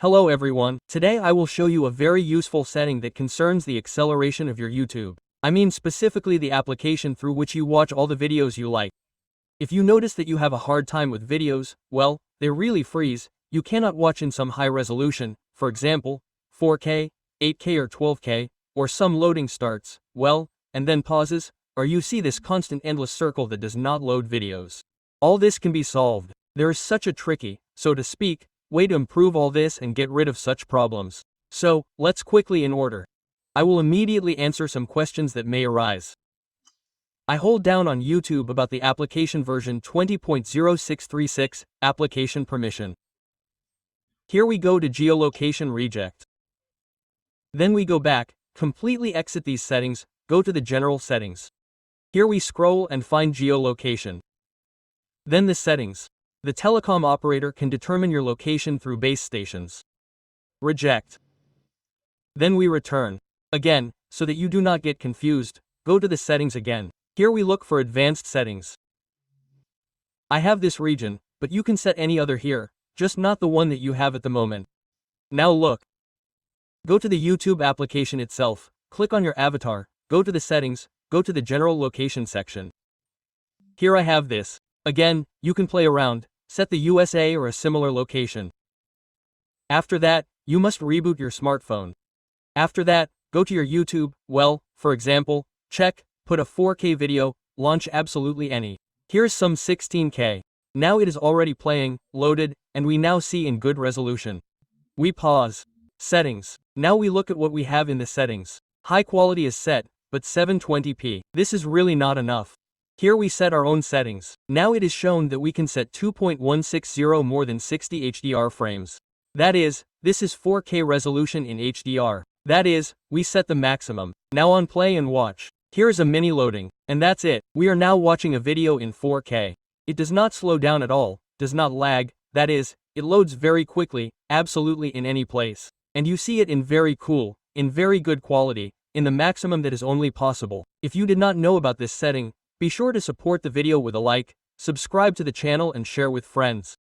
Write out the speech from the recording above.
Hello everyone, today I will show you a very useful setting that concerns the acceleration of your YouTube. I mean specifically the application through which you watch all the videos you like. If you notice that you have a hard time with videos, well, they really freeze, you cannot watch in some high resolution, for example, 4K, 8K or 12K, or some loading starts, well, and then pauses, or you see this constant endless circle that does not load videos. All this can be solved. There is such a tricky, so to speak, way to improve all this and get rid of such problems. So, let's quickly in order. I will immediately answer some questions that may arise. I hold down on YouTube about the application version 20.0636, application permission. Here we go to geolocation reject. Then we go back, completely exit these settings, go to the general settings. Here we scroll and find geolocation. Then the settings. The telecom operator can determine your location through base stations. Reject. Then we return. Again, so that you do not get confused, go to the settings again. Here we look for advanced settings. I have this region, but you can set any other here, just not the one that you have at the moment. Now look. Go to the YouTube application itself, click on your avatar, go to the settings, go to the general location section. Here I have this. Again, you can play around, set the USA or a similar location. After that, you must reboot your smartphone. After that, go to your YouTube, well, for example, check, put a 4K video, launch absolutely any. Here's some 16K. Now it is already playing, loaded, and we now see in good resolution. We pause. Settings. Now we look at what we have in the settings. High quality is set, but 720p. This is really not enough. Here we set our own settings. Now it is shown that we can set 2.160 more than 60 HDR frames. That is, this is 4K resolution in HDR. That is, we set the maximum. Now on play and watch. Here is a mini loading. And that's it. We are now watching a video in 4K. It does not slow down at all, does not lag, that is, it loads very quickly, absolutely in any place. And you see it in very cool, in very good quality, in the maximum that is only possible. If you did not know about this setting, be sure to support the video with a like, subscribe to the channel and share with friends.